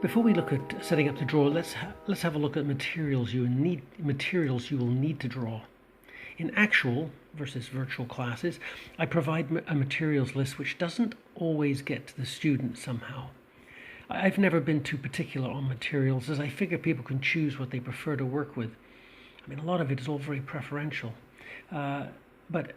Before we look at setting up the draw, let's have a look at materials you will need to draw. In actual versus virtual classes, I provide a materials list which doesn't always get to the student somehow. I've never been too particular on materials, as I figure people can choose what they prefer to work with. I mean, a lot of it is all very preferential. But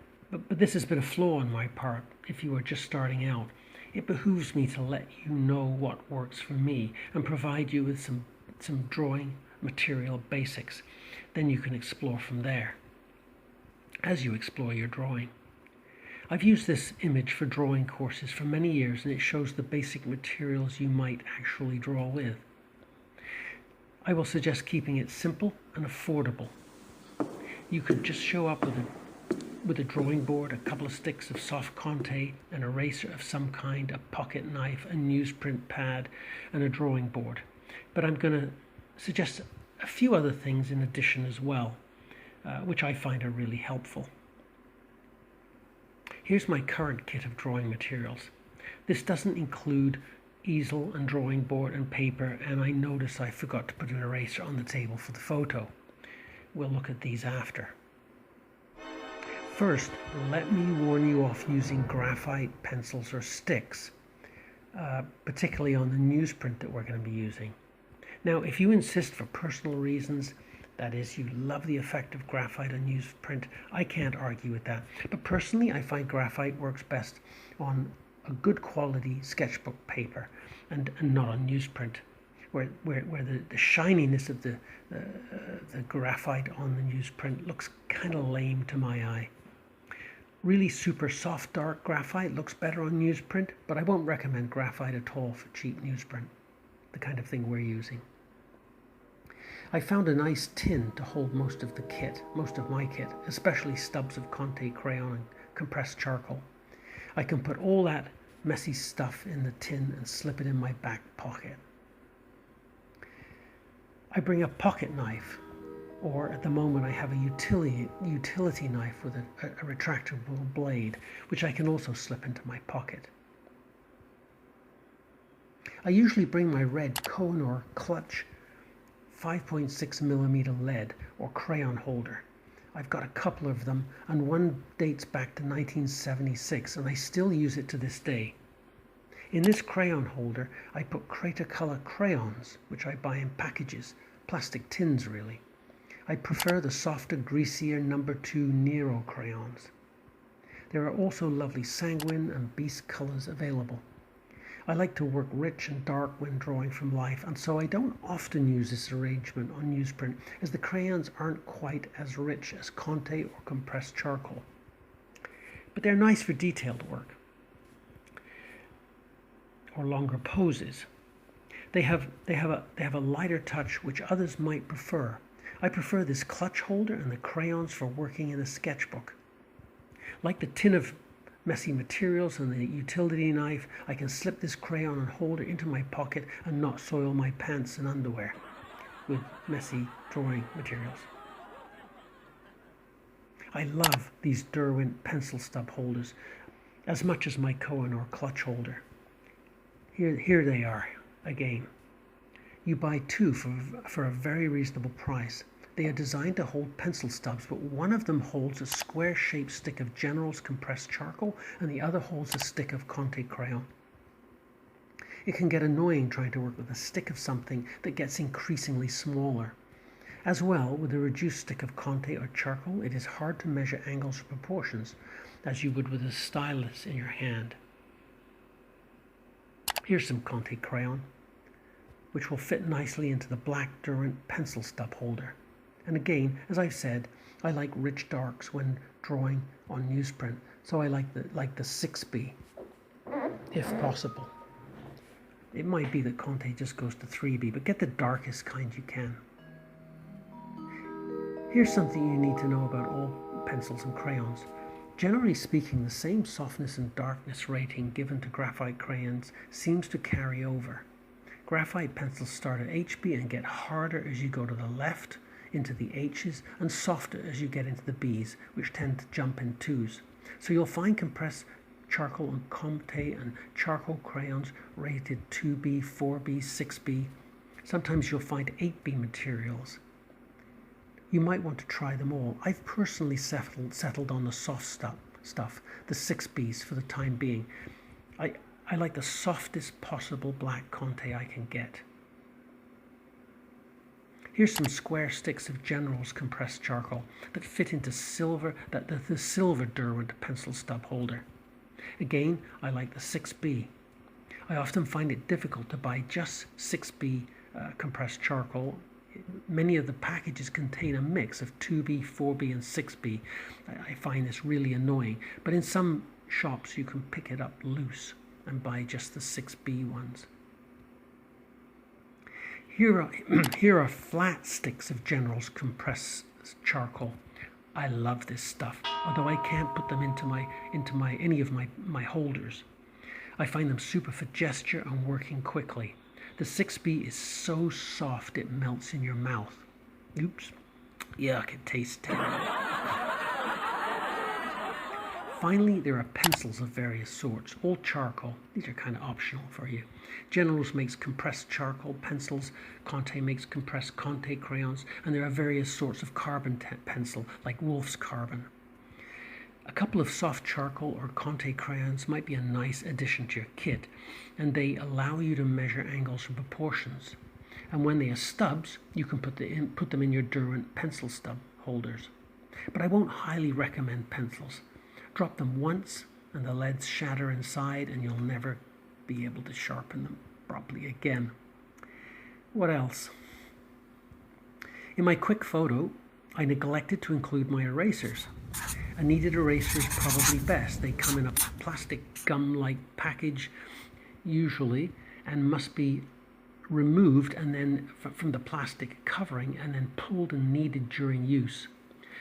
this has been a flaw on my part if you are just starting out. It behooves me to let you know what works for me and provide you with some drawing material basics. Then you can explore from there as you explore your drawing. I've used this image for drawing courses for many years, and it shows the basic materials you might actually draw with. I will suggest keeping it simple and affordable. You could just show up with a drawing board, a couple of sticks of soft Conte, an eraser of some kind, a pocket knife, a newsprint pad, and a drawing board. But I'm going to suggest a few other things in addition as well, which I find are really helpful. Here's my current kit of drawing materials. This doesn't include easel and drawing board and paper, and I notice I forgot to put an eraser on the table for the photo. We'll look at these after. First, let me warn you off using graphite pencils or sticks, particularly on the newsprint that we're going to be using. Now, if you insist for personal reasons, that is, you love the effect of graphite on newsprint, I can't argue with that. But personally, I find graphite works best on a good quality sketchbook paper and not on newsprint, where the shininess of the graphite on the newsprint looks kind of lame to my eye. Really super soft dark graphite looks better on newsprint, but I won't recommend graphite at all for cheap newsprint, the kind of thing we're using. I found a nice tin to hold most of my kit, especially stubs of Conte crayon and compressed charcoal. I can put all that messy stuff in the tin and slip it in my back pocket. I bring a pocket knife, or at the moment I have a utility knife with a retractable blade, which I can also slip into my pocket. I usually bring my red Koh-i-Noor clutch 5.6mm lead or crayon holder. I've got a couple of them, and one dates back to 1976, and I still use it to this day. In this crayon holder, I put Cretacolor crayons, which I buy in packages, plastic tins really. I prefer the softer, greasier No. 2 Nero crayons. There are also lovely sanguine and beast colors available. I like to work rich and dark when drawing from life, and so I don't often use this arrangement on newsprint, as the crayons aren't quite as rich as Conte or compressed charcoal. But they're nice for detailed work or longer poses. They have a lighter touch which others might prefer. I prefer this clutch holder and the crayons for working in a sketchbook. Like the tin of messy materials and the utility knife, I can slip this crayon and holder into my pocket and not soil my pants and underwear with messy drawing materials. I love these Derwent pencil stub holders as much as my Koh-i-Noor clutch holder. Here they are again. You buy two for a very reasonable price. They are designed to hold pencil stubs, but one of them holds a square-shaped stick of General's compressed charcoal, and the other holds a stick of Conte crayon. It can get annoying trying to work with a stick of something that gets increasingly smaller. As well, with a reduced stick of Conte or charcoal, it is hard to measure angles or proportions, as you would with a stylus in your hand. Here's some Conte crayon, which will fit nicely into the black Derwent pencil stub holder. And again, as I've said, I like rich darks when drawing on newsprint, so I like the 6B, if possible. It might be that Conte just goes to 3B, but get the darkest kind you can. Here's something you need to know about all pencils and crayons. Generally speaking, the same softness and darkness rating given to graphite crayons seems to carry over. Graphite pencils start at HB and get harder as you go to the left into the H's and softer as you get into the B's, which tend to jump in twos. So you'll find compressed charcoal and Comté and charcoal crayons rated 2B, 4B, 6B. Sometimes you'll find 8B materials. You might want to try them all. I've personally settled on the soft stuff, the 6Bs for the time being. I like the softest possible black Comté I can get. Here's some square sticks of General's compressed charcoal that fit into the silver Derwent pencil stub holder. Again, I like the 6B. I often find it difficult to buy just 6B compressed charcoal. Many of the packages contain a mix of 2B, 4B and 6B. I find this really annoying, but in some shops you can pick it up loose and buy just the 6B ones. Here are flat sticks of General's compressed charcoal. I love this stuff, although I can't put them into any of my holders. I find them super for gesture and working quickly. The 6B is so soft it melts in your mouth. Oops. Yuck, it tastes terrible. Finally, there are pencils of various sorts, all charcoal. These are kind of optional for you. General's makes compressed charcoal pencils, Comté makes compressed Comté crayons, and there are various sorts of carbon pencil, like Wolf's Carbon. A couple of soft charcoal or Comté crayons might be a nice addition to your kit, and they allow you to measure angles and proportions. And when they are stubs, you can put them in your Derwent pencil stub holders. But I won't highly recommend pencils. Drop them once and the leads shatter inside and you'll never be able to sharpen them properly again. What else? In my quick photo, I neglected to include my erasers. A kneaded eraser is probably best. They come in a plastic gum-like package usually and must be removed and then from the plastic covering and then pulled and kneaded during use.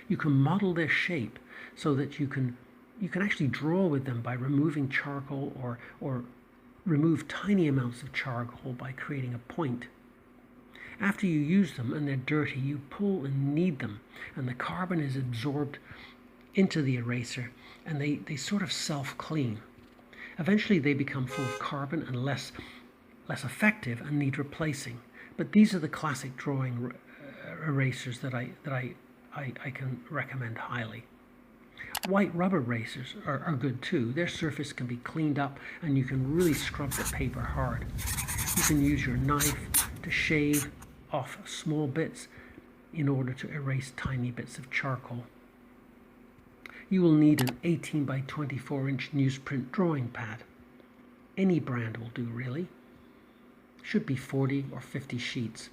You can model their shape so that you can actually draw with them by removing charcoal or remove tiny amounts of charcoal by creating a point. After you use them and they're dirty, you pull and knead them and the carbon is absorbed into the eraser and they sort of self-clean. Eventually they become full of carbon and less effective and need replacing. But these are the classic drawing erasers that I can recommend highly. White rubber erasers are good too. Their surface can be cleaned up and you can really scrub the paper hard. You can use your knife to shave off small bits in order to erase tiny bits of charcoal. You will need an 18 by 24 inch newsprint drawing pad. Any brand will do really. Should be 40 or 50 sheets.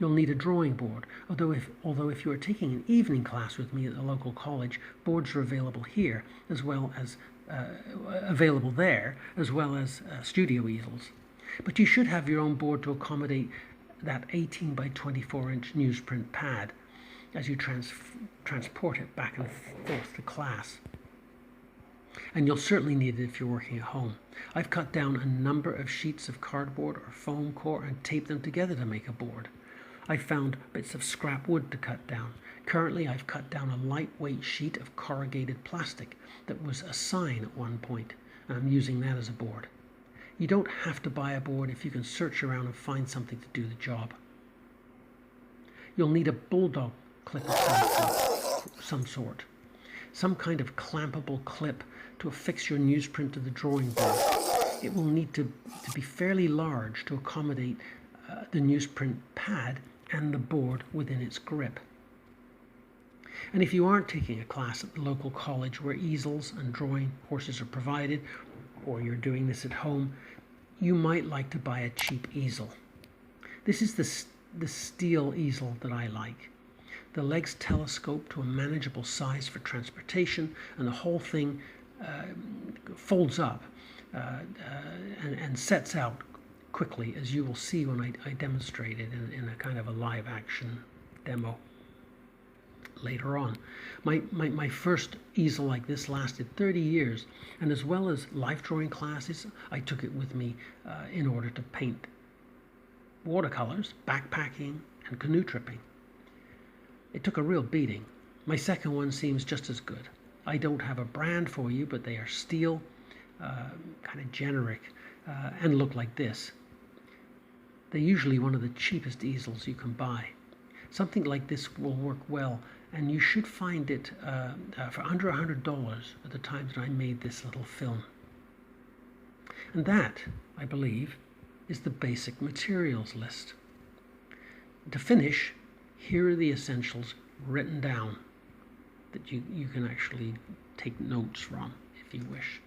You'll need a drawing board, although if you are taking an evening class with me at the local college, boards are available here as well as available there, as well as studio easels. But you should have your own board to accommodate that 18 by 24 inch newsprint pad as you transport it back and forth to class. And you'll certainly need it if you're working at home. I've cut down a number of sheets of cardboard or foam core and taped them together to make a board. I found bits of scrap wood to cut down. Currently, I've cut down a lightweight sheet of corrugated plastic that was a sign at one point, and I'm using that as a board. You don't have to buy a board if you can search around and find something to do the job. You'll need a bulldog clip of some sort, some kind of clampable clip to affix your newsprint to the drawing board. It will need to be fairly large to accommodate the newsprint pad and the board within its grip. And if you aren't taking a class at the local college where easels and drawing courses are provided, or you're doing this at home, you might like to buy a cheap easel. This is the steel easel that I like. The legs telescope to a manageable size for transportation, and the whole thing folds up and sets out quickly, as you will see when I demonstrate it in a kind of a live action demo later on. My first easel like this lasted 30 years, and as well as life drawing classes, I took it with me in order to paint watercolors, backpacking, and canoe tripping. It took a real beating. My second one seems just as good. I don't have a brand for you, but they are steel, kind of generic, and look like this. They're usually one of the cheapest easels you can buy. Something like this will work well, and you should find it for under $100 at the time that I made this little film. And that, I believe, is the basic materials list. To finish, here are the essentials written down that you can actually take notes from if you wish.